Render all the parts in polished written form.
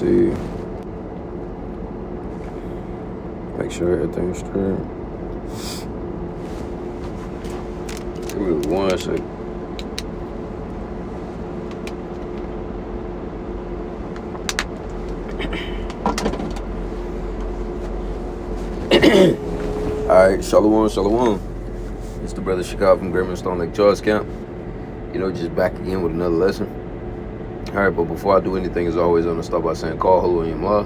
see. Make sure everything's straight. Give me 1 second. Alright, Shalom. It's the brother Shakab from Grayman Stone Lake Charles Camp. Just back again with another lesson. Alright, but before I do anything, as always, I'm going to start by saying, Call Hallelujah Yamlah,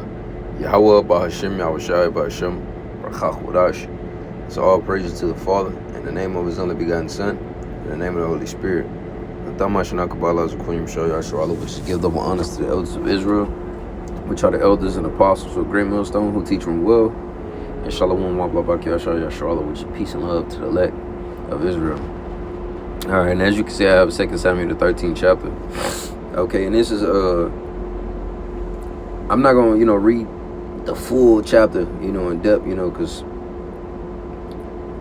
Yahweh, Bahashim, Yahushai, Bahashim, Barakach Wadash. So all praises to the Father, in the name of His only begotten Son, in the name of the Holy Spirit. Which is give double honors to the elders of Israel, which are the elders and apostles of Great Millstone, who teach them well. And Shalom, which is peace and love to the elect of Israel. Alright, and as you can see, I have 2 Samuel, the 13th chapter. Okay, and this is, I'm not going to, read the full chapter, in depth, because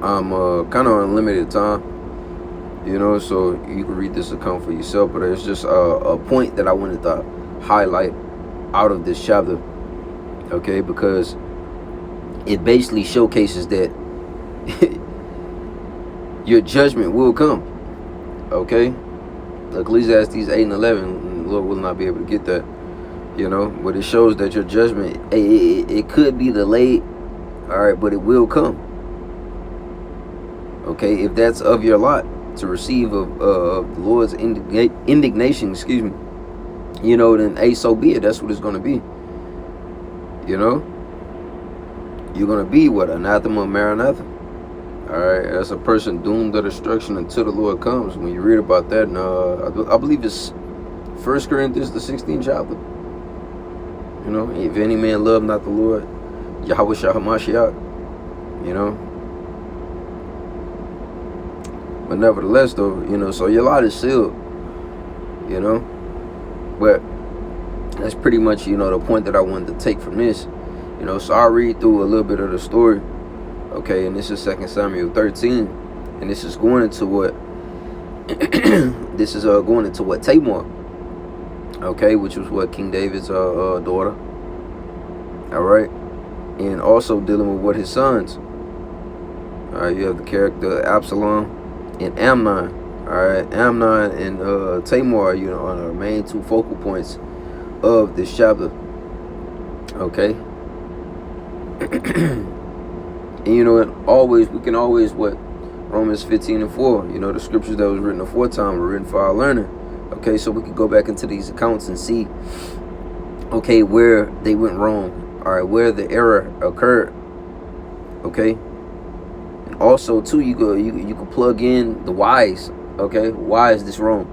I'm kind of on limited time, so you can read this account for yourself. But it's just a point that I wanted to highlight out of this chapter, okay, because it basically showcases that your judgment will come, okay? Ecclesiastes 8 and 11, the Lord will not be able to get that, but it shows that your judgment, it could be delayed, all right, but it will come, okay? If that's of your lot to receive of the Lord's indignation, then so be it. That's what it's going to be, You're going to be what? Anathema, Maranatha. Alright, as a person doomed to destruction until the Lord comes. When you read about that, and I believe it's 1 Corinthians, the 16th chapter. If any man love not the Lord, Yahweh Shahamashiach, But nevertheless, though, so your lot is sealed, But that's pretty much, the point that I wanted to take from this. So I'll read through a little bit of the story. Okay, and this is 2 Samuel 13. And this is going into what Tamar, okay, which was what King David's daughter. Alright. And also dealing with what his sons. Alright, you have the character Absalom and Amnon. Alright, Amnon and Tamar, are the main two focal points of this chapter. Okay. And we can always what Romans 15 and 4, the scriptures that was written aforetime were written for our learning. Okay, so we could go back into these accounts and see, okay, where they went wrong, all right, where the error occurred. Okay, and also too, you could plug in the whys. Okay, why is this wrong?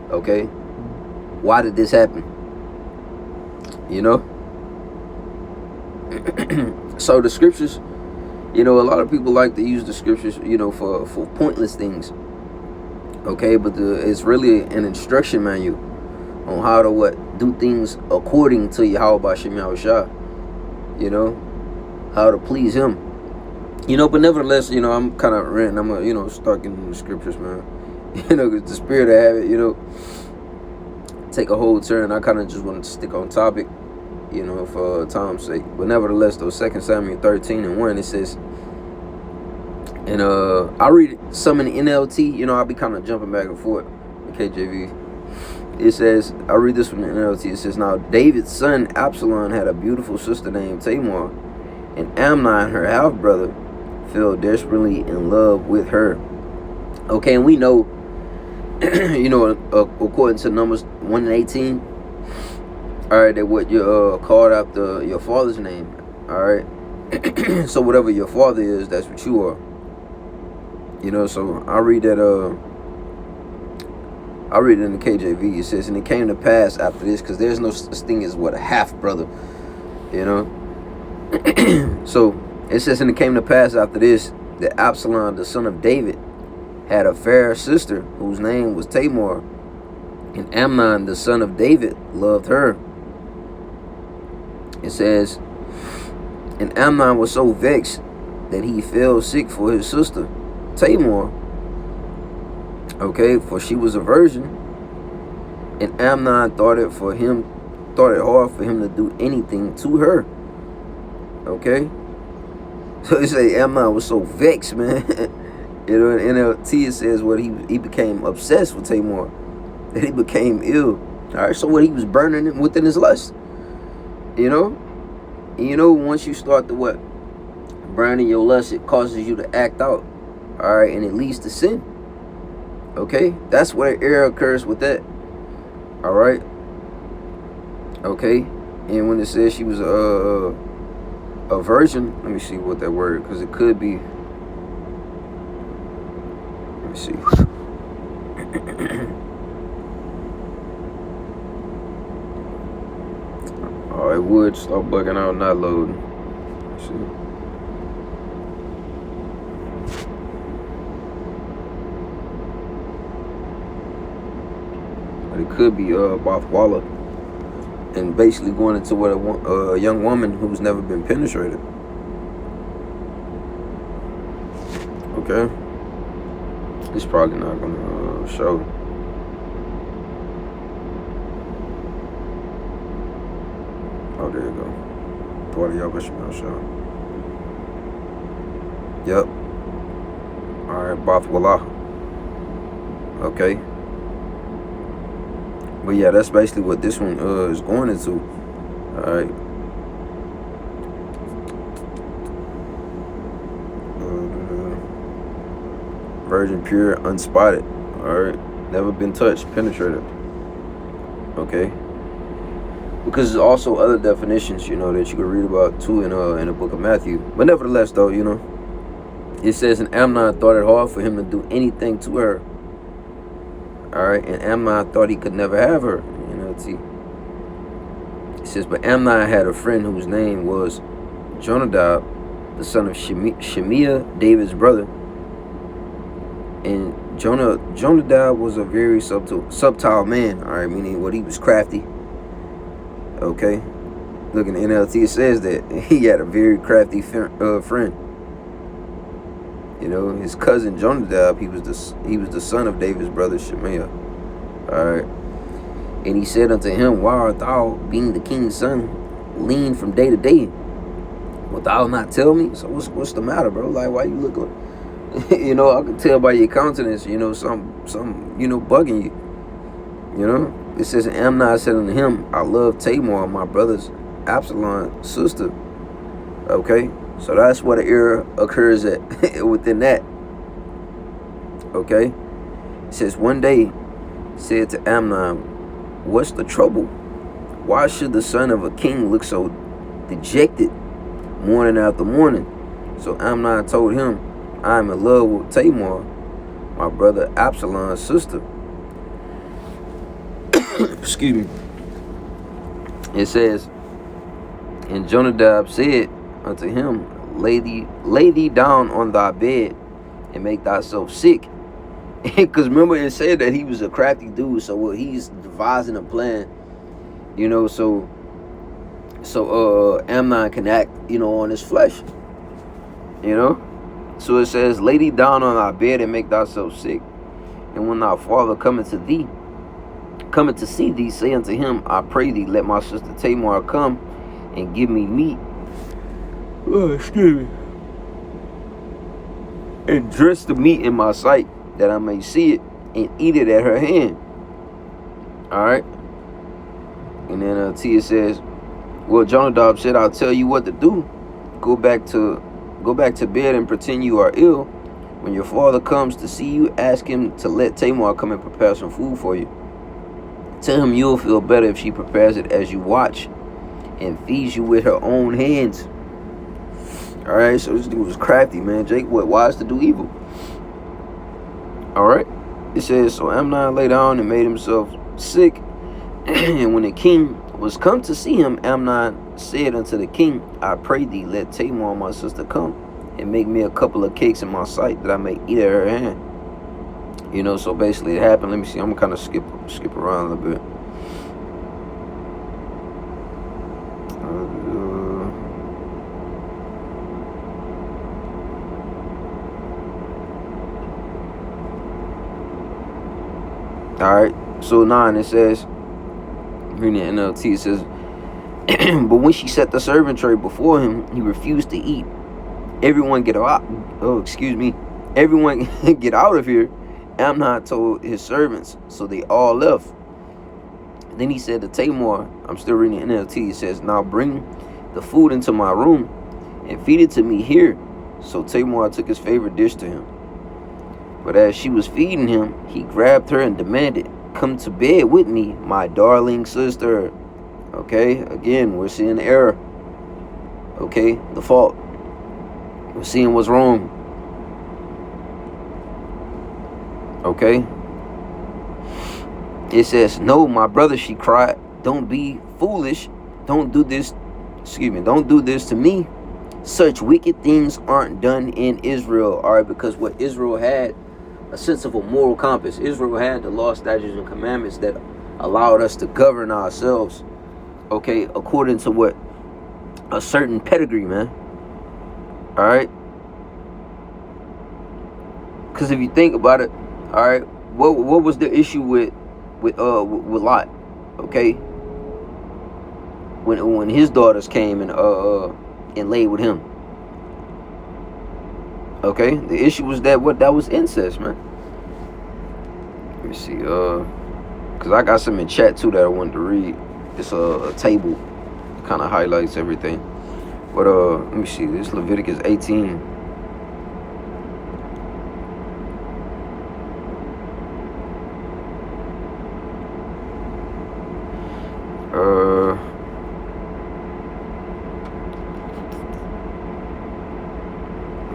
Okay, why did this happen? So the scriptures, a lot of people like to use the scriptures, for pointless things. Okay, but it's really an instruction manual on how to do things according to Yahweh Bashim Yahushua, how to please Him. But nevertheless, I'm kind of ranting. I'm start getting the scriptures, man. Because the spirit I have it, take a whole turn. I kind of just wanted to stick on topic, for time's sake. But nevertheless, though, 2 Samuel 13 and 1, it says, and I read some in the NLT, I'll be kind of jumping back and forth in KJV. It says, I read this from the NLT, it says, now David's son Absalom had a beautiful sister named Tamar, and Amnon, her half-brother, fell desperately in love with her. Okay, and we know, according to Numbers 1 and 18, all right, that what you called after your father's name. All right, so whatever your father is, that's what you are. So I read that. I read it in the KJV. It says, and it came to pass after this, because there's no such thing as a half brother. So it says, and it came to pass after this that Absalom, the son of David, had a fair sister whose name was Tamar, and Amnon, the son of David, loved her. It says, and Amnon was so vexed that he fell sick for his sister Tamar, okay, for she was a virgin, and Amnon thought it for him thought it hard for him to do anything to her. Okay? So they say Amnon was so vexed, man. You know, in NLT it says what he became obsessed with Tamar, that he became ill. All right, so what, he was burning it within his lust. You know, and you know, once you start to what, burning your lust, it causes you to act out. All right, and it leads to sin. Okay, that's where error occurs with that. All right. Okay, and when it says she was a virgin, let me see what that word, because it could be. Let me see. Oh, it would start bugging out, not loading. Let's see. But it could be Bothwalla, and basically going into what a young woman who's never been penetrated. Okay, it's probably not gonna show. Oh, there you go. What y'all wish me to show? Yep. All right, Bothwalla. Okay. But yeah, that's basically what this one is going into. All right. Virgin, pure, unspotted. All right. Never been touched, penetrated. Okay. Because there's also other definitions, you know, that you can read about too in the book of Matthew. But nevertheless, though, you know, it says, and Amnon thought it hard for him to do anything to her. All right, and Amnon thought he could never have her. You know, see. It says, but Amnon had a friend whose name was Jonadab, the son of Shemiah, David's brother. And Jonadab was a very subtle man. All right, meaning what, he was crafty. Okay, look in the NLT, it says that he had a very crafty friend. You know, his cousin Jonadab, he was the son of David's brother Shemiah. All right, and he said unto him, why art thou, being the king's son, lean from day to day? Wilt thou not tell me? So what's the matter, bro? Like, why you look like, you know, I can tell by your countenance, you know, some you know, bugging you. You know. It says, Amnon said unto him, I love Tamar, my brother's Absalom's sister. Okay, so that's what the error occurs at within that. Okay, it says, one day said to Amnon, what's the trouble? Why should the son of a king look so dejected morning after morning? So Amnon told him, I am in love with Tamar, my brother Absalom's sister. Excuse me. It says, and Jonadab said unto him, lay thee down on thy bed and make thyself sick. Because remember, it said that he was a crafty dude, so he's devising a plan, you know, so Amnon can act, you know, on his flesh, you know. So it says, lay thee down on thy bed and make thyself sick, and when thy father cometh to see thee, say unto him, I pray thee, let my sister Tamar come and give me meat. Oh, excuse me. And dress the meat in my sight, that I may see it and eat it at her hand. All right. And then Tia says, well, Jonadab said, I'll tell you what to do. Go back to bed and pretend you are ill. When your father comes to see you, ask him to let Tamar come and prepare some food for you. Tell him you'll feel better if she prepares it as you watch and feeds you with her own hands. All right, so this dude was crafty, man. Jake, what, wise to do evil? All right, it says, so Amnon lay down and made himself sick. And when the king was come to see him, Amnon said unto the king, I pray thee, let Tamar my sister come and make me a couple of cakes in my sight, that I may eat at her hand. You know, so basically it happened. Let me see. I'm gonna kind of skip around a little bit. All right. So 9, it says, Reading the NLT, it says, but when she set the serving tray before him, he refused to eat. Everyone get out. Oh, excuse me. Everyone get out of here. Amnon told his servants, so they all left. Then he said to Tamar, I'm still reading the NLT, he says, now bring the food into my room and feed it to me here. So Tamar took his favorite dish to him. But as she was feeding him, he grabbed her and demanded, come to bed with me, my darling sister. Okay, again, we're seeing the error. Okay, the fault. We're seeing what's wrong. Okay. It says, no, my brother, she cried, don't be foolish. Don't do this to me. Such wicked things aren't done in Israel. All right, because what Israel had, a sense of a moral compass. Israel had the law, statutes, and commandments that allowed us to govern ourselves, okay, according to what? A certain pedigree, man. All right? Because if you think about it, all right, what was the issue with Lot? Okay? When his daughters came and laid with him. Okay, the issue was that was incest, man. Let me see, cause I got some in chat too that I wanted to read. It's a table, kind of highlights everything. But let me see, this Leviticus 18.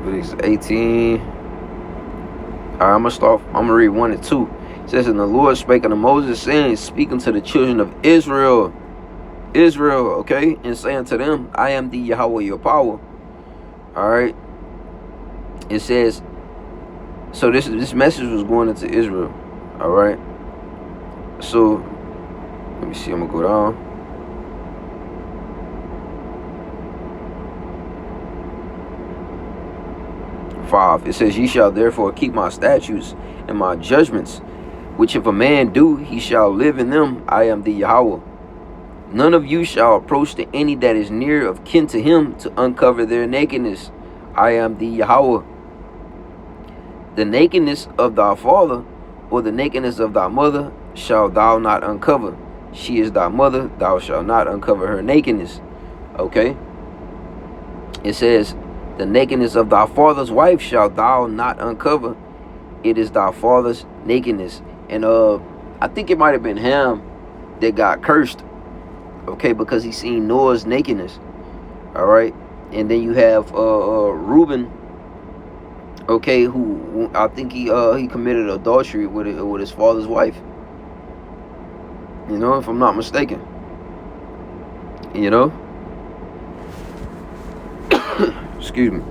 Leviticus 18. Alright, I'm gonna read 1 and 2. It says, and the Lord spake unto Moses, saying, speak unto the children of Israel, okay, and saying to them, I am the Yahweh your power. Alright. It says, so this message was going into Israel. Alright. So let me see, I'm gonna go down. 5. It says, ye shall therefore keep my statutes and my judgments, which if a man do, he shall live in them. I am the Yahweh. None of you shall approach to any that is near of kin to him to uncover their nakedness. I am the Yahweh. The nakedness of thy father or the nakedness of thy mother shalt thou not uncover. She is thy mother, thou shalt not uncover her nakedness. Okay? It says, the nakedness of thy father's wife shalt thou not uncover. It is thy father's nakedness. And I think it might have been Ham that got cursed, okay, because he seen Noah's nakedness. All right. And then you have Reuben, okay, who I think he committed adultery with his father's wife. You know, if I'm not mistaken. You know? Excuse me.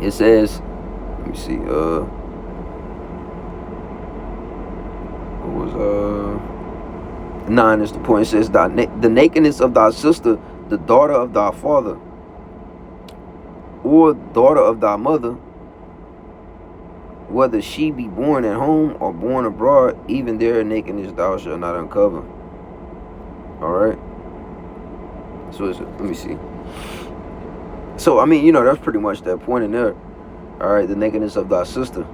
It says, let me see, what was 9 is the point. It says, the nakedness of thy sister, the daughter of thy father, or daughter of thy mother, whether she be born at home or born abroad, even their nakedness thou shalt not uncover. All right. So let me see. So I mean, you know, that's pretty much that point in there. All right, the nakedness of thy sister.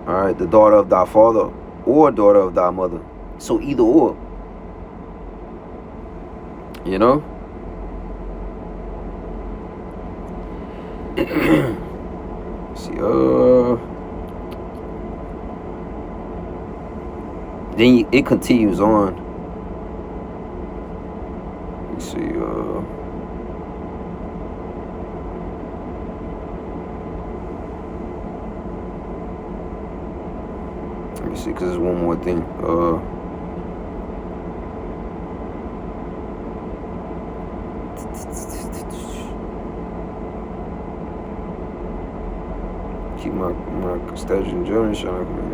All right, the daughter of thy father or daughter of thy mother. So either or. You know. See, then it continues on. Let's see, let me see, because there's one more thing. Keep my statute and judgment shall not come in.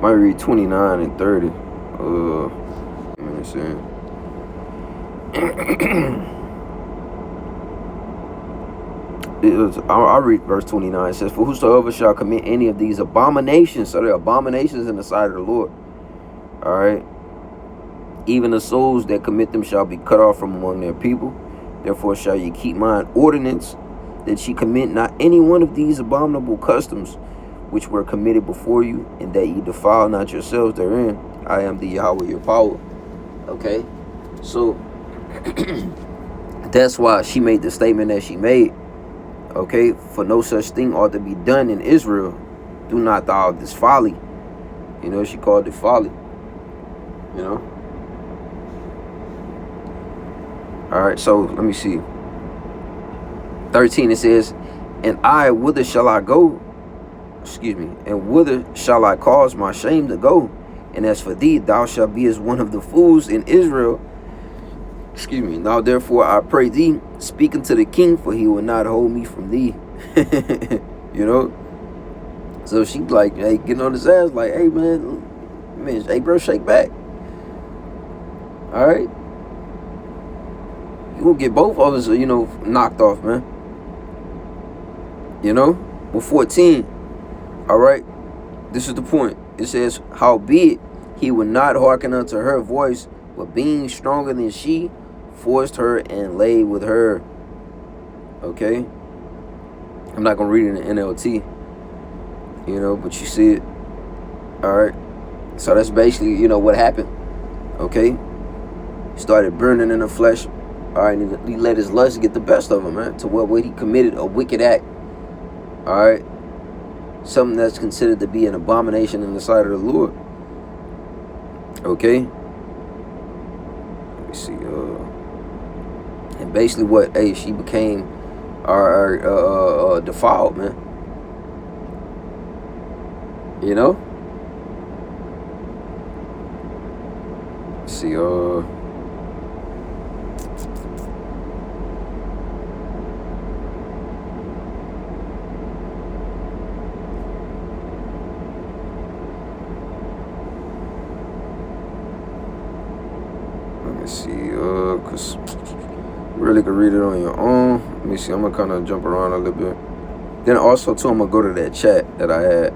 Might read 29 and 30. Let me see. I'll read verse 29. It says, "For whosoever shall commit any of these abominations," so they're abominations in the sight of the Lord. All right. "Even the souls that commit them shall be cut off from among their people. Therefore shall ye keep mine ordinance, that ye commit not any one of these abominable customs which were committed before you, and that ye defile not yourselves therein. I am the Yahweh your power." Okay, so that's why she made the statement that she made. Okay, "For no such thing ought to be done in Israel. Do not thou this folly." You know, she called it folly. You know. All right, so let me see. 13, it says, "And I, whither shall I go? And whither shall I cause my shame to go? And as for thee, thou shalt be as one of the fools in Israel. Now therefore I pray thee, speak unto the king, for he will not hold me from thee." You know? So she like, hey, getting on his ass, like, hey man, hey bro, shake back. All right? You gonna get both of us, you know, knocked off, man. You know? Well, 14. All right? This is the point. It says, "Howbeit he would not hearken unto her voice, but being stronger than she, forced her and lay with her." Okay? I'm not gonna read it in the NLT. You know, but you see it. All right? So that's basically, you know, what happened. Okay? He started burning in the flesh. All right, and he let his lust get the best of him, man, to what he committed a wicked act. All right? Something that's considered to be an abomination in the sight of the Lord. Okay? Let me see. And basically what, hey, she became defiled, man. You know? Let's see, because you really could read it on your own. Let me see, I'm gonna kind of jump around a little bit. Then also too, I'm gonna go to that chat that I had.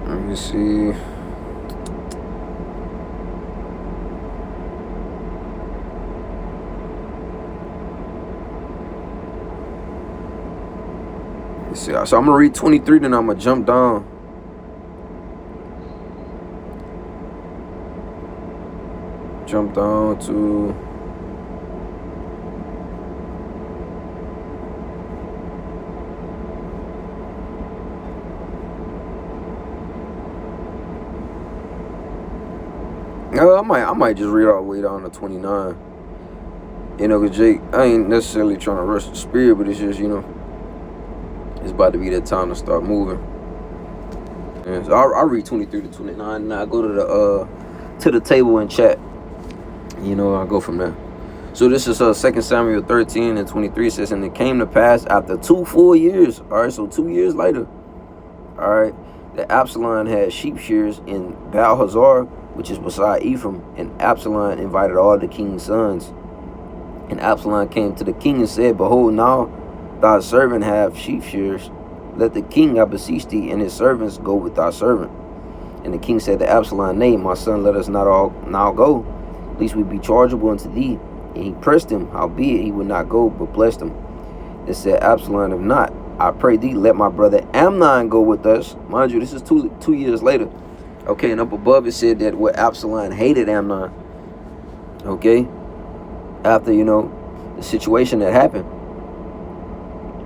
Let me see. So I'm gonna read 23, then I'm gonna jump down. To I might just read all the way down to 29. You know, cause Jake, I ain't necessarily trying to rush the spirit, but it's just, you know, it's about to be that time to start moving. And so I'll read 23 to 29, and I go to the table and chat. You know, I'll go from there. So this is 2 Samuel 13 and 23. It says, "And it came to pass after 2 full years." All right, so 2 years later. All right, that Absalom had sheep shears in Baal-Hazor, which is beside Ephraim, and Absalom invited all the king's sons. And Absalom came to the king and said, "Behold, now thy servant have sheep shears. Let the king, I beseech thee, and his servants go with thy servant." And the king said to Absalom, "Nay, my son, let us not all now go, lest we be chargeable unto thee." And he pressed him, howbeit he would not go, but blessed him. And said Absalom, "If not, I pray thee, let my brother Amnon go with us." Mind you, this is two years later. Okay, and up above it said that what Absalom hated Amnon. Okay, after, you know, the situation that happened.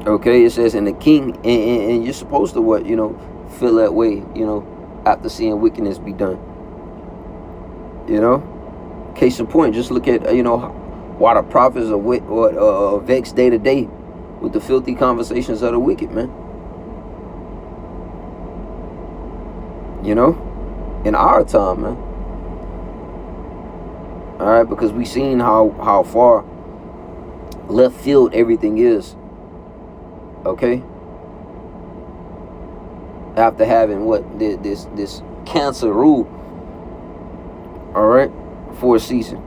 Okay, it says, "And the king," and you're supposed to what, you know, feel that way, you know, after seeing wickedness be done. You know, case in point, just look at, you know, why the prophets are vexed day to day with the filthy conversations of the wicked, man. You know, in our time, man. All right, because we seen how far left field everything is. Okay. After having this cancer rule. All right, for a season.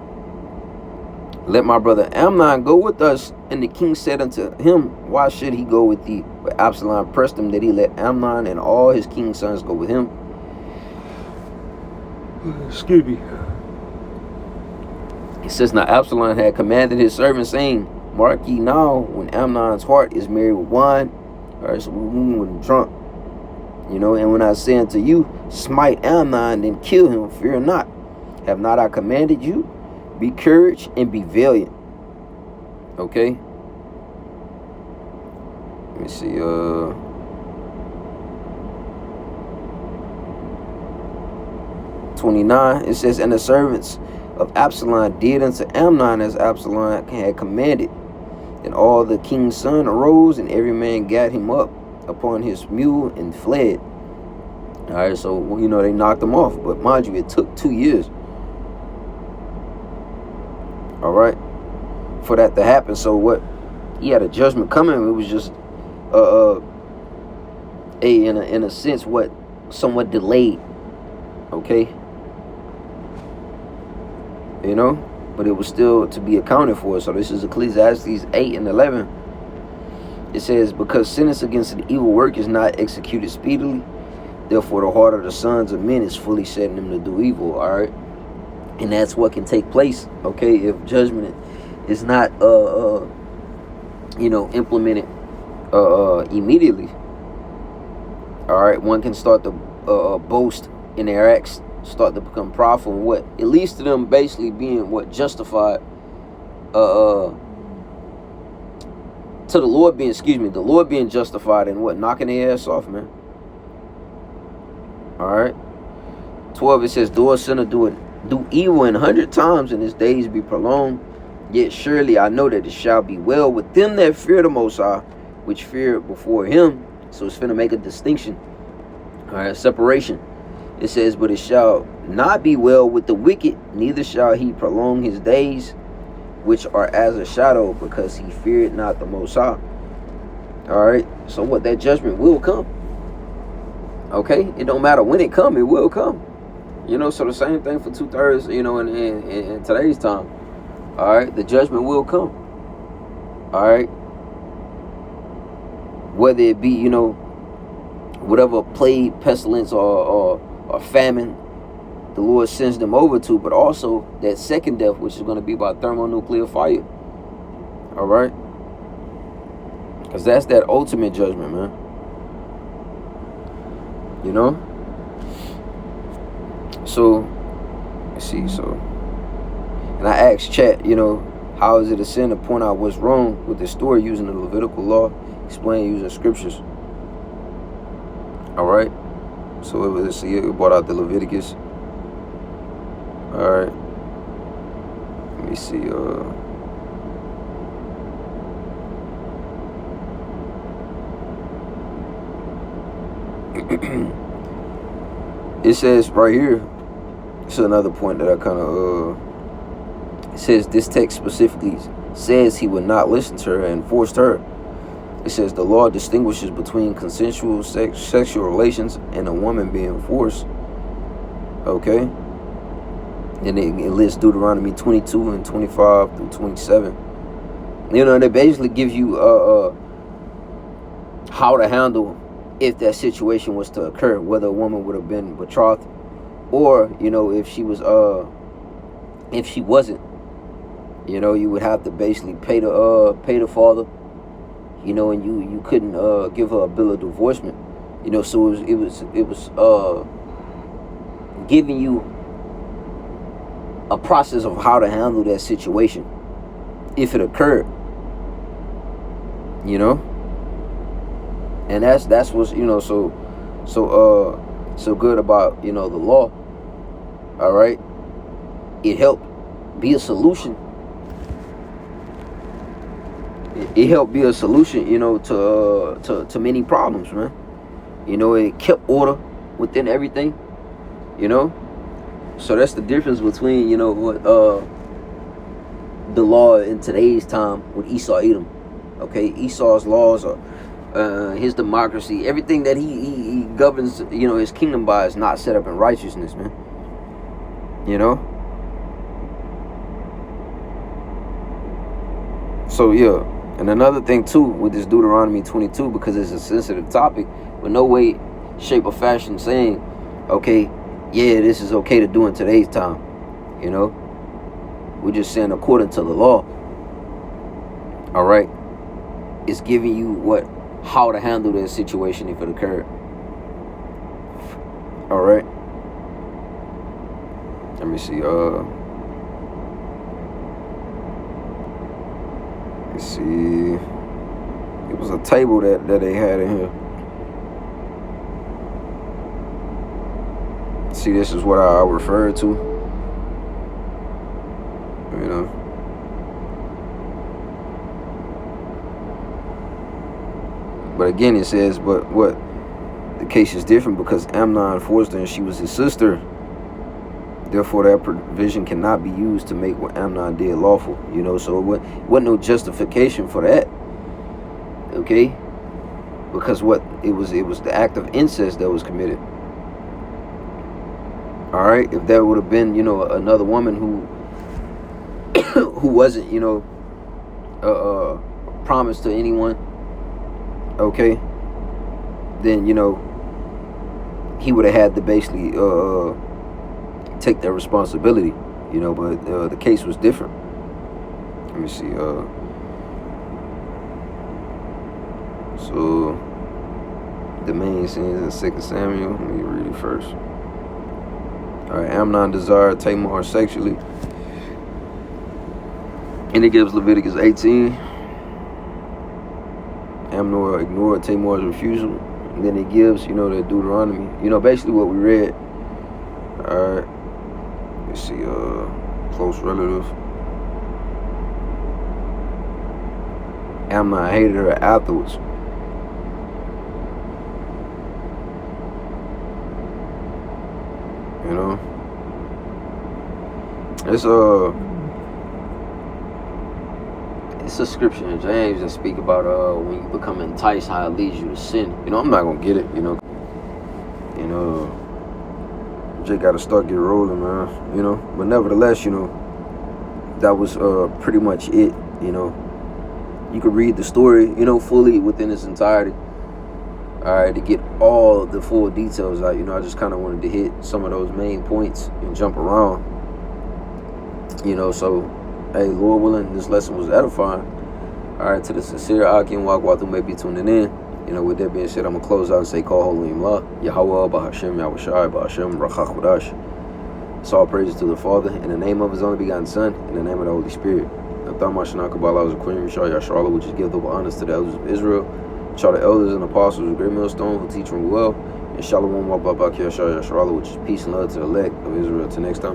Let my brother Amnon go with us. And the king said unto him, why should he go with thee? But Absalom pressed him that he let Amnon and all his king's sons go with him. Excuse me. It says, now Absalom had commanded his servants, saying, mark ye now, when Amnon's heart is merry with wine, all right, so when drunk, you know, and when I say unto you, smite Amnon and kill him, fear not. Have not I commanded you? Be courage and be valiant. Okay. Let me see. 29. It says, and the servants of Absalom did unto Amnon as Absalom had commanded. And all the king's son arose, and every man gat him up upon his mule and fled. All right, so you know they knocked him off, but mind you, it took 2 years. All right, for that to happen. So what? He had a judgment coming. It was just in a sense what somewhat delayed. Okay, you know, but it was still to be accounted for. So this is Ecclesiastes 8 and 11. It says, because sentence against an evil work is not executed speedily, therefore the heart of the sons of men is fully setting them to do evil. All right, and that's what can take place. Okay, if judgment is not you know, implemented immediately. All right, one can start to boast in their acts, start to become prideful, and what it leads to them basically being what justified to the Lord being, the Lord being justified in what, knocking their ass off, man. All right. 12, it says, do a sinner do evil 100 times, and his days be prolonged. Yet surely I know that it shall be well with them that fear the Most High, which fear before him. So it's finna make a distinction. All right, separation. It says, but it shall not be well with the wicked, neither shall he prolong his days, which are as a shadow, because he feared not the Most High. All right, so what? That judgment will come. Okay, it don't matter when it come, it will come. You know, so the same thing for 2/3, you know, in today's time. All right, the judgment will come. All right, whether it be, you know, whatever plague, pestilence, or famine the Lord sends them over to, but also that second death, which is going to be by thermonuclear fire. All right, because that's that ultimate judgment, man. You know. So let's see. So, and I asked chat, you know, how is it a sin to point out what's wrong with the story using the Levitical law, explain using scriptures. All right. So let's see. It brought out the Leviticus. All right. Let me see. It says right here. It's another point that I kind of it says this text specifically says he would not listen to her and forced her. It says the law distinguishes between consensual sexual relations and a woman being forced. Okay. And it lists Deuteronomy 22 and 25 through 27. You know, and it basically gives you how to handle if that situation was to occur, whether a woman would have been betrothed, or, you know, if she was if she wasn't, you know, you would have to basically pay the father, you know, and you couldn't give her a bill of divorcement, you know. So it was giving you a process of how to handle that situation if it occurred, you know. And that's what's, you know, so good about, you know, the law. All right, it helped be a solution. It helped be a solution, you know, to many problems, man. You know, it kept order within everything. You know? So that's the difference between, you know, what the law in today's time with Esau Edom. Okay, Esau's laws are his democracy, everything that he governs, you know, his kingdom by is not set up in righteousness, man. You know? So yeah. And another thing too with this Deuteronomy 22, because it's a sensitive topic, but no way, shape, or fashion saying, okay, yeah, this is okay to do in today's time. You know? We're just saying according to the law. Alright? It's giving you how to handle that situation if it occurred. Alright? Let me see. Let's see. It was a table that they had in here. See, this is what I referred to. You know. But again, it says, but what? The case is different because Amnon forced her and she was his sister. Therefore, that provision cannot be used to make what Amnon did lawful. You know, so it wasn't no justification for that. Okay? Because it was the act of incest that was committed. Alright? If that would have been, you know, another woman who wasn't, you know, promised to anyone, okay, then, you know, he would have had to basically take that responsibility, you know, but the case was different. Let me see. So the main scenes in 2 Samuel. Let me read it first. All right, Amnon desired Tamar sexually, and it gives Leviticus 18. Amnon ignored Tamar's refusal, and then it gives, you know, the Deuteronomy. You know, basically what we read. All right. Let's see, close relative. Amnon hated her afterwards. You know? It's a scripture in James that speak about when you become enticed, how it leads you to sin. You know, I'm not gonna get it, you know. You know, just gotta start getting rolling, man. You know, but nevertheless, you know, that was pretty much it. You know, you could read the story, you know, fully within its entirety. All right, to get all the full details out. You know, I just kind of wanted to hit some of those main points and jump around. You know, so hey, Lord willing, this lesson was edifying. All right, to the sincere Aki and Wagwathu may be tuning in. You know, with that being said, I'm gonna close out and say, Call Holy Allah, Yahweh, Bahashem, Yahushai, Bahashem, Rachach Wadash. It's all praises to the Father, in the name of His only begotten Son, in the name of the Holy Spirit. Nathama Kabbalah was a queen, Shah Yasharallah, which is give the honors to the elders of Israel. Shah the elders and apostles of Great Millstone who teach from well. And Shalom Wababak Shah Yasharallah, which is peace and love to the elect of Israel. Till next time.